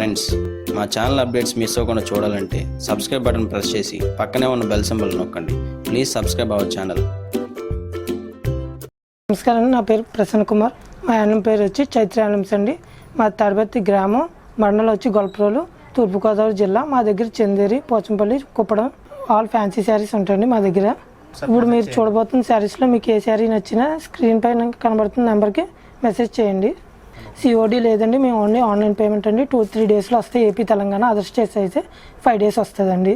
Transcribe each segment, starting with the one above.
Friends, మా channel updates miss అవ్వకుండా చూడాలంటే సబ్స్క్రైబ్ బటన్ ప్రెస్ చేసి పక్కనే ఉన్న బెల్ సింబల్ నొక్కండి. Please subscribe our channel. నమస్కారం, నా పేరు ప్రసన్న కుమార్. మా యానం పేరు వచ్చి చైత్ర యానమ్స్ అండి. మా తాడిపత్రి గ్రామం, మండలం వచ్చి గొల్పరోలు, తూర్పుగోదావరి జిల్లా. మా దగ్గర చందేరి, పోచంపల్లి, కుప్పడం ఆల్ ఫ్యాన్సీ శారీస్ ఉంటాయండి మా దగ్గర. ఇప్పుడు మీరు చూడబోతున్న శారీస్లో మీకు ఏ శారీ నచ్చినా స్క్రీన్ పైన కనబడుతున్న నెంబర్కి మెసేజ్ చేయండి. సిఓడి లేదండి, మేము ఓన్లీ ఆన్లైన్ పేమెంట్ అండి. 2-3 డేస్లో వస్తాయి. ఏపీ, తెలంగాణ, అదర్ స్టేట్స్ అయితే 5 డేస్ వస్తుందండి.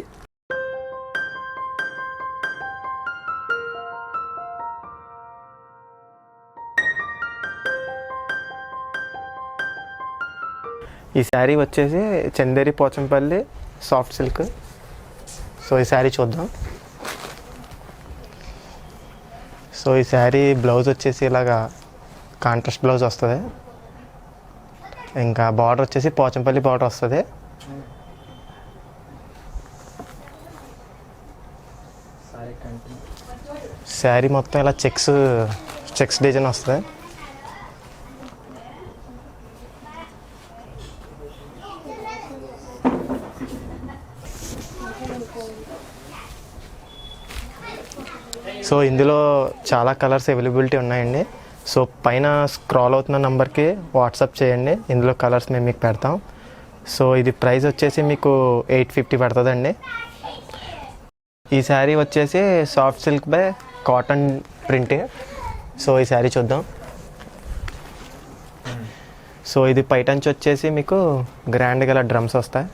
ఈ శారీ వచ్చేసి Chanderi Pochampally soft silk. So ఈ శారీ చూద్దాం. సో ఈ శారీ బ్లౌజ్ వచ్చేసి ఇలాగా కాంట్రాస్ట్ బ్లౌజ్ వస్తుంది. ఇంకా బార్డర్ వచ్చేసి పోచంపల్లి బార్డర్ వస్తుంది. శారీ మొత్తం ఇలా చెక్స్ డిజైన్ వస్తుంది. సో ఇందులో చాలా కలర్స్ అవైలబిలిటీ ఉన్నాయండి. సో పైన స్క్రాల్ అవుతున్న నెంబర్కి వాట్సాప్ చేయండి, ఇందులో కలర్స్ మేము మీకు పెడతాం. సో ఇది ప్రైస్ వచ్చేసి మీకు 850 పడుతుందండి. ఈ శారీ వచ్చేసి soft silk by cotton printing. So ఈ శారీ చూద్దాం. సో ఇది పైటంచి వచ్చేసి మీకు గ్రాండ్ గల డ్రమ్స్ వస్తాయి.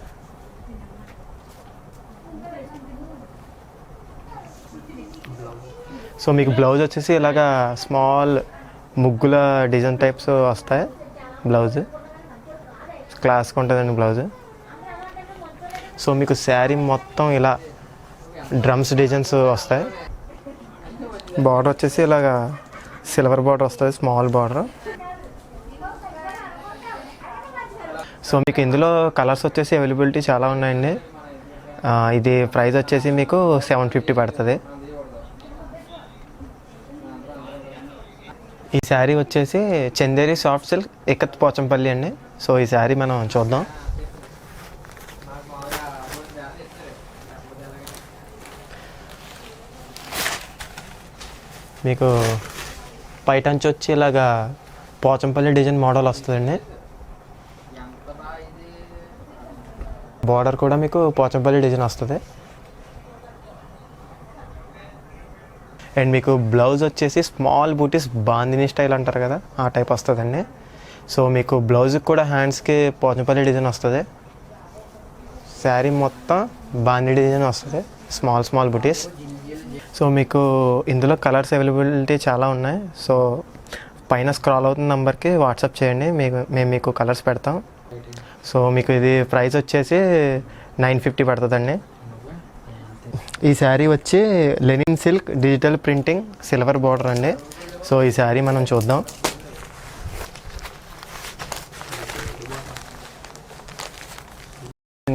సో మీకు బ్లౌజ్ వచ్చేసి ఇలాగా స్మాల్ ముగ్గుల డిజైన్ టైప్స్ వస్తాయి. బ్లౌజ్ క్లాస్గా ఉంటుందండి బ్లౌజ్. సో మీకు శారీ మొత్తం ఇలా డ్రమ్స్ డిజైన్స్ వస్తాయి. బార్డర్ వచ్చేసి ఇలాగా సిల్వర్ బార్డర్ వస్తుంది, స్మాల్ బార్డర్. సో మీకు ఇందులో కలర్స్ వచ్చేసి అవైలబిలిటీ చాలా ఉన్నాయండి. ఇది ప్రైస్ వచ్చేసి మీకు 750 పడుతుంది. ఈ శారీ వచ్చేసి చందేరి సాఫ్ట్ సిల్క్ ఇక్కత్ పోచంపల్లి అండి. సో ఈ శారీ మనం చూద్దాం. మీకు పైటంచి వచ్చి ఇలాగా పోచంపల్లి డిజైన్ మోడల్ వస్తుందండి. బార్డర్ కూడా మీకు పోచంపల్లి డిజైన్ వస్తుంది. అండ్ మీకు బ్లౌజ్ వచ్చేసి స్మాల్ బూటీస్ బాందిని స్టైల్ అంటారు కదా, ఆ టైప్ వస్తుందండి. సో మీకు బ్లౌజ్కి కూడా హ్యాండ్స్కి పోచంపల్లి డిజైన్ వస్తుంది. శారీ మొత్తం బాంది డిజైన్ వస్తుంది, స్మాల్ బూటీస్. సో మీకు ఇందులో కలర్స్ అవైలబిలిటీ చాలా ఉన్నాయి. సో పైన స్క్రాల్ అవుతున్న నెంబర్కి వాట్సాప్ చేయండి, మేము మీకు కలర్స్ పెడతాం. సో మీకు ఇది ప్రైస్ వచ్చేసి 950 పడుతుందండి. ఈ శారీ వచ్చి Lenin silk digital printing silver border అండి. సో ఈ శారీ మనం చూద్దాం.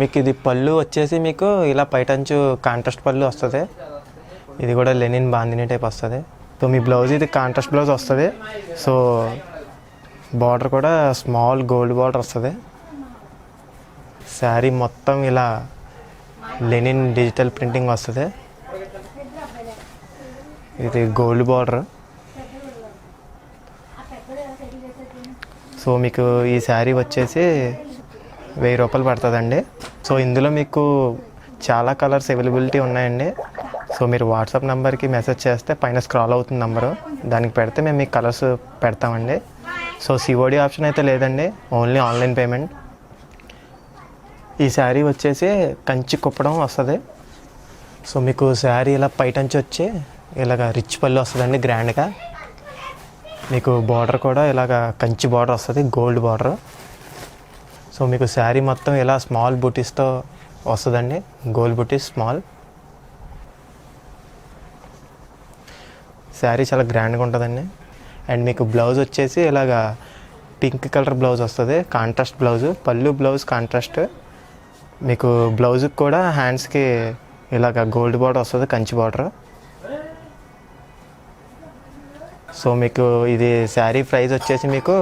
మీకు ఇది పళ్ళు వచ్చేసి మీకు ఇలా పైటంచు కాంట్రాస్ట్ పళ్ళు వస్తుంది. ఇది కూడా లెనిన్ బాందిని టైప్ వస్తుంది. సో మీ బ్లౌజ్ ఇది కాంట్రాస్ట్ బ్లౌజ్ వస్తుంది. సో బార్డర్ కూడా స్మాల్ గోల్డ్ బార్డర్ వస్తుంది. శారీ మొత్తం ఇలా లెనిన్ డిజిటల్ ప్రింటింగ్ వస్తుంది. ఇది గోల్డ్ బార్డర్. సో మీకు ఈ శారీ వచ్చేసి 1000 రూపాయలు పడుతుందండి. సో ఇందులో మీకు చాలా కలర్స్ అవైలబిలిటీ ఉన్నాయండి. సో మీరు వాట్సాప్ నెంబర్కి మెసేజ్ చేస్తే పైన స్క్రాల్ అవుతుంది నెంబరు, దానికి పెడితే మేము మీకు కలర్స్ పెడతామండి. సో సిఓడి ఆప్షన్ అయితే లేదండి, ఓన్లీ ఆన్లైన్ పేమెంట్. ఈ శారీ వచ్చేసి కంచి కుప్పడం వస్తుంది. సో మీకు శారీ ఇలా పైటంచి వచ్చి ఇలాగ రిచ్ పళ్ళు వస్తుందండి గ్రాండ్గా. మీకు బార్డర్ కూడా ఇలాగ కంచి బార్డర్ వస్తుంది, గోల్డ్ బార్డర్. సో మీకు శారీ మొత్తం ఇలా స్మాల్ బూటీస్తో వస్తుందండి, గోల్డ్ బూటీస్ స్మాల్. శారీ చాలా గ్రాండ్గా ఉంటుందండి. అండ్ మీకు బ్లౌజ్ వచ్చేసి ఇలాగ పింక్ కలర్ బ్లౌజ్ వస్తుంది, కాంట్రాస్ట్ బ్లౌజ్. పళ్ళు బ్లౌజ్ కాంట్రాస్ట్. మీకు బ్లౌజ్కి కూడా హ్యాండ్స్కి ఇలాగ గోల్డ్ బార్డర్ వస్తుంది, కంచి బార్డర్. సో మీకు ఇది శారీ ప్రైస్ వచ్చేసి మీకు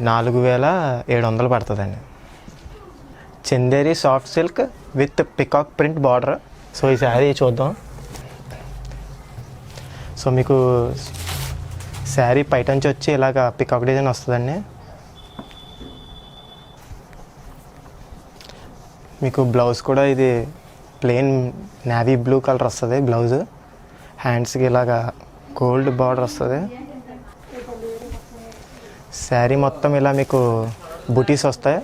4700 పడుతుందండి. Chanderi soft silk with peacock print border. So ఈ శారీ చూద్దాం. సో మీకు శారీ పైటంచి వచ్చి ఇలాగ పికాక్ డిజైన్ వస్తుందండి. మీకు బ్లౌజ్ కూడా ఇది ప్లెయిన్ నేవీ బ్లూ కలర్ వస్తుంది బ్లౌజ్. హ్యాండ్స్కి ఇలాగ గోల్డ్ బార్డర్ వస్తుంది. శారీ మొత్తం ఇలా మీకు బుటీస్ వస్తాయి,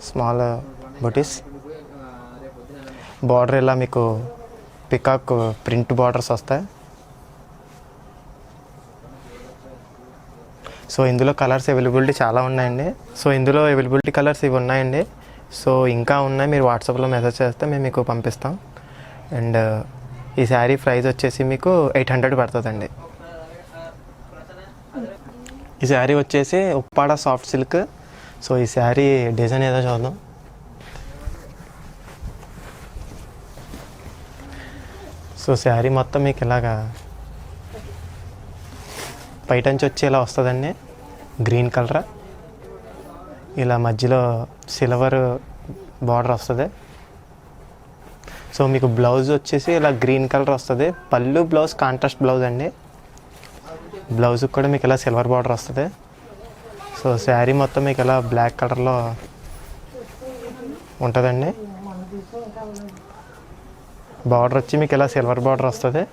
స్మాల్ బుటీస్. బార్డర్ ఇలా మీకు పికాక్ ప్రింట్ బార్డర్స్ వస్తాయి. సో ఇందులో కలర్స్ అవైలబిలిటీ చాలా ఉన్నాయండి. సో ఇందులో అవైలబిలిటీ కలర్స్ ఇవి ఉన్నాయండి. సో ఇంకా ఉన్నాయి, మీరు వాట్సాప్లో మెసేజ్ చేస్తే మేము మీకు పంపిస్తాం. అండ్ ఈ శారీ ప్రైస్ వచ్చేసి మీకు 800 పడుతుందండి. ఈ శారీ వచ్చేసి ఉప్పాడ సాఫ్ట్ సిల్క్. సో ఈ శారీ డిజైన్ ఏదో చూద్దాం. సో శారీ మొత్తం మీకు ఇలాగా పైటంచి వచ్చి ఇలా వస్తుందండి, గ్రీన్ కలర్. ఇలా మధ్యలో సిల్వర్ బార్డర్ వస్తుంది. సో మీకు బ్లౌజ్ వచ్చేసి ఇలా గ్రీన్ కలర్ వస్తుంది. పళ్ళు బ్లౌజ్ కాంట్రాస్ట్ బ్లౌజ్ అండి. బ్లౌజ్కి కూడా మీకు ఇలా సిల్వర్ బార్డర్ వస్తుంది. సో శారీ మొత్తం మీకు ఇలా బ్లాక్ కలర్లో ఉంటుందండి. బార్డర్ వచ్చి మీకు ఇలా సిల్వర్ బార్డర్ వస్తుంది.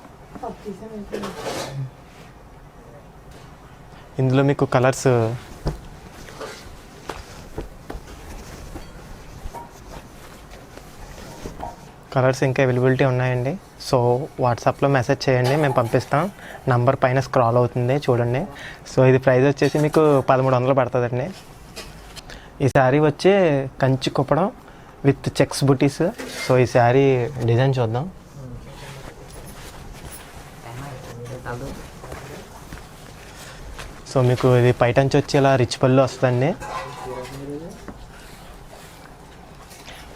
ఇందులో మీకు కలర్స్ ఇంకా అవైలబిలిటీ ఉన్నాయండి. సో వాట్సాప్లో మెసేజ్ చేయండి, మేము పంపిస్తాం. నంబర్ పైన స్క్రాల్ అవుతుంది చూడండి. సో ఇది ప్రైస్ వచ్చేసి మీకు 1300 పడుతుందండి. ఈ శారీ వచ్చి Kanchi Kuppadam with checks buttis. So ఈ శారీ డిజైన్ చూద్దాం. సో మీకు ఇది పైటంచి వచ్చి ఇలా రిచ్ పళ్ళు వస్తుందండి.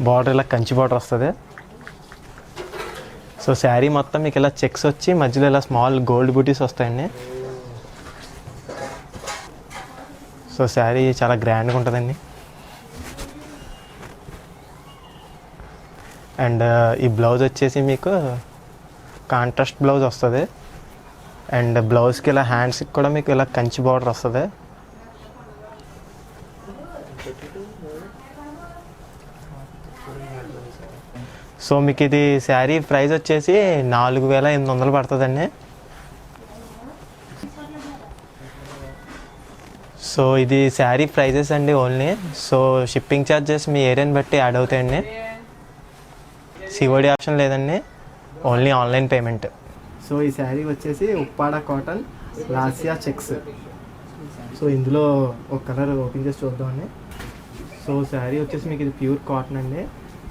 బార్డర్ ఇలా కంచి బార్డర్ వస్తుంది. సో శారీ మొత్తం మీకు ఇలా చెక్స్ వచ్చి మధ్యలో ఇలా స్మాల్ గోల్డ్ బూటీస్ వస్తాయండి. సో శారీ చాలా గ్రాండ్గా ఉంటుందండి. అండ్ ఈ బ్లౌజ్ వచ్చేసి మీకు కాంట్రాస్ట్ బ్లౌజ్ వస్తుంది. అండ్ బ్లౌజ్కి ఇలా హ్యాండ్స్కి కూడా మీకు ఇలా కంచి బార్డర్ వస్తుంది. సో మీకు ఇది శారీ ప్రైస్ వచ్చేసి 4800 పడుతుందండి. సో ఇది శారీ ప్రైజెస్ అండి ఓన్లీ. సో షిప్పింగ్ ఛార్జెస్ మీ ఏరియాని బట్టి యాడ్ అవుతాయండి. సిఓడి ఆప్షన్ లేదండి, ఓన్లీ ఆన్లైన్ పేమెంట్. సో ఈ శారీ వచ్చేసి ఉప్పాడ కాటన్ రాసియా చెక్స్. సో ఇందులో ఒక కలర్ ఓపెన్ చేసి చూద్దామండి. సో శారీ వచ్చేసి మీకు ఇది ప్యూర్ కాటన్ అండి.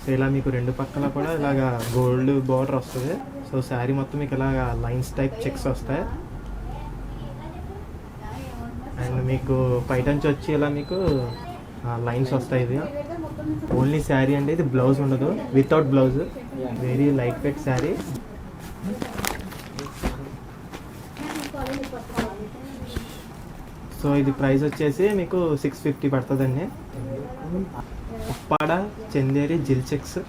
సో ఇలా మీకు రెండు పక్కల కూడా ఇలాగా గోల్డ్ బార్డర్ వస్తుంది. సో శారీ మొత్తం మీకు ఇలాగా లైన్స్ టైప్ చెక్స్ వస్తాయి. అండ్ మీకు పైటంచి వచ్చి ఇలా మీకు లైన్స్ వస్తాయి. ఇది ఓన్లీ శారీ అండి, ఇది బ్లౌజ్ ఉండదు, without blouse. Very light weight sari. So ఇది ప్రైస్ వచ్చేసి మీకు 650 పడుతుందండి. ఉప్పాడ చందేరి జిల్ చెక్స్.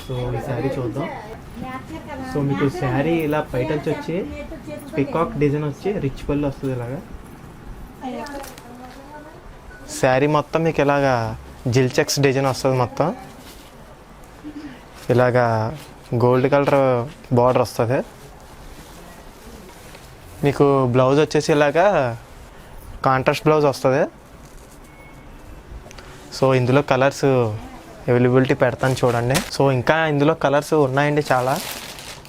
సో ఈ శారీ చూద్దాం. సో మీకు శారీ ఇలా పైటంచి వచ్చి పికాక్ డిజైన్ వచ్చి రిచ్ పళ్ళు వస్తుంది. ఇలాగా శారీ మొత్తం మీకు ఇలాగా జిల్ చెక్స్ డిజైన్ వస్తుంది. మొత్తం ఇలాగా గోల్డ్ కలర్ బార్డర్ వస్తుంది. మీకు బ్లౌజ్ వచ్చేసి ఇలాగా కాంట్రాస్ట్ బ్లౌజ్ వస్తుంది. సో ఇందులో కలర్స్ అవైలబిలిటీ పెడతాను చూడండి. సో ఇంకా ఇందులో కలర్స్ ఉన్నాయండి చాలా.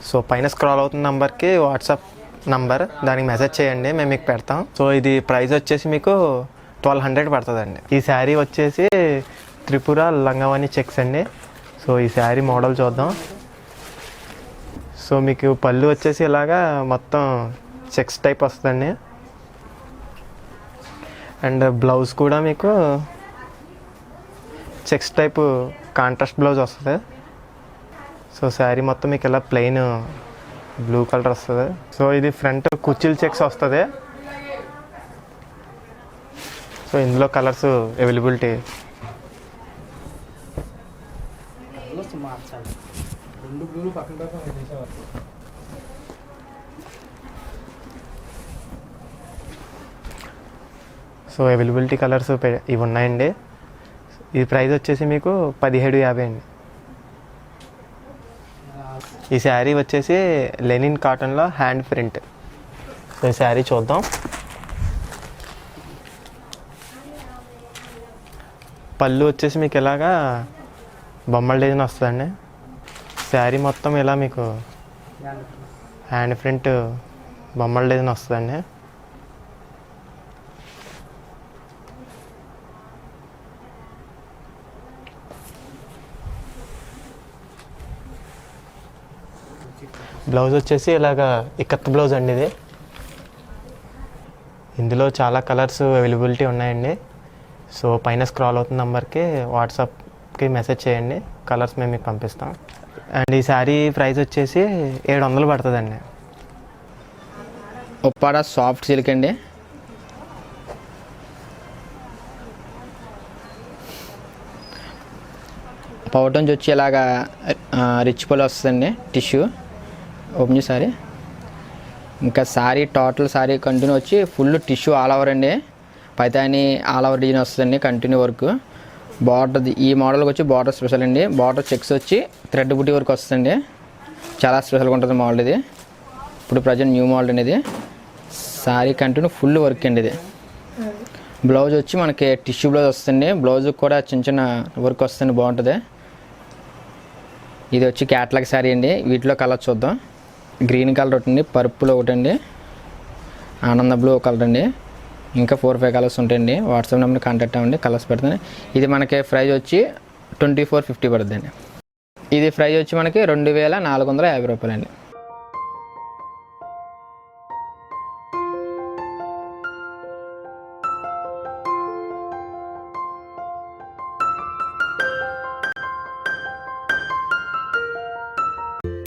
సో పైన స్క్రాల్ అవుతున్న నెంబర్కి వాట్సాప్ నంబర్, దానికి మెసేజ్ చేయండి, మేము మీకు పెడతాం. సో ఇది ప్రైస్ వచ్చేసి మీకు 1200 పడుతుందండి. ఈ శారీ వచ్చేసి త్రిపుర లంగవాణి చెక్స్ అండి. సో ఈ శారీ మోడల్ చూద్దాం. సో మీకు పళ్ళు వచ్చేసి ఇలాగా మొత్తం చెక్స్ టైప్ వస్తుందండి. అండ్ బ్లౌజ్ కూడా మీకు చెక్స్ టైప్ కాంట్రాస్ట్ బ్లౌజ్ వస్తుంది. సో శారీ మొత్తం మీకు ఇలా ప్లెయిన్ బ్లూ కలర్ వస్తుంది. సో ఇది ఫ్రంట్ కుర్చీలు చెక్స్ వస్తుంది. సో ఇందులో colours availability so availability colours ఇవి ఉన్నాయండి. ఈ ప్రైస్ వచ్చేసి మీకు 1750 అండి. ఈ శారీ వచ్చేసి లెనిన్ కాటన్లో హ్యాండ్ ప్రింట్. సో ఈ శారీ చూద్దాం. పళ్ళు వచ్చేసి మీకు ఇలాగా బొమ్మల డిజైన్ వస్తుందండి. శారీ మొత్తం ఇలా మీకు హ్యాండ్ ప్రింట్ బొమ్మల డిజైన్ వస్తుందండి. బ్లౌజ్ వచ్చేసి ఇలాగా ఇక్కత్ బ్లౌజ్ అండి ఇది. ఇందులో చాలా కలర్స్ అవైలబిలిటీ ఉన్నాయండి. సో పైన స్క్రాల్ అవుతున్న నెంబర్కి వాట్సాప్కి మెసేజ్ చేయండి, కలర్స్ మేము మీకు పంపిస్తాం. అండ్ ఈ శారీ ప్రైస్ వచ్చేసి 700 పడుతుందండి. ఉప్పాడ సాఫ్ట్ సిల్క్ అండి. పౌటన్స్ వచ్చి ఇలాగా రిచ్ పళ్ళు వస్తుందండి. టిష్యూ ఓపెన్ చేసి సారీ. ఇంకా శారీ టోటల్ శారీ కంటిన్యూ వచ్చి ఫుల్ టిష్యూ ఆల్ ఓవర్ అండి. పైతాని ఆల్ ఓవర్ డిజైన్ వస్తుందండి, కంటిన్యూ వర్క్. బార్డర్ ఈ మోడల్కి వచ్చి బార్డర్ స్పెషల్ అండి. బార్డర్ చెక్స్ వచ్చి థ్రెడ్ బుట్టి వర్క్ వస్తుందండి. చాలా స్పెషల్గా ఉంటుంది మోడల్ ఇది. ఇప్పుడు ప్రజెంట్ న్యూ మోడల్ అనేది. శారీ కంటిన్యూ ఫుల్ వర్క్ అండి ఇది. బ్లౌజ్ వచ్చి మనకి టిష్యూ బ్లౌజ్ వస్తుంది. బ్లౌజ్ కూడా చిన్న చిన్న వర్క్ వస్తుంది, బాగుంటుంది. ఇది వచ్చి క్యాట్లాగ్ శారీ అండి. వీటిలో కలర్ చూద్దాం. గ్రీన్ కలర్ ఒకటి అండి, పర్పుల్ ఒకటి అండి, ఆనంద బ్లూ కలర్ అండి. ఇంకా 4-5 కలర్స్ ఉంటాయండి. వాట్సాప్ నెంబర్ కాంటాక్ట్ అవ్వండి, కలర్స్ పెడతాను. ఇది మనకి ప్రైస్ వచ్చి 2450 పడుతుందండి. ఇది ప్రైస్ వచ్చి మనకి 2450 రూపాయలండి.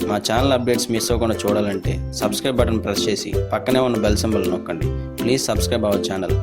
మా ఛానల్ అప్డేట్స్ మిస్ అవ్వకుండా చూడాలంటే సబ్స్క్రైబ్ బటన్ ప్రెస్ చేసి పక్కనే ఉన్న బెల్ సింబల్ నొక్కండి. Please subscribe our channel.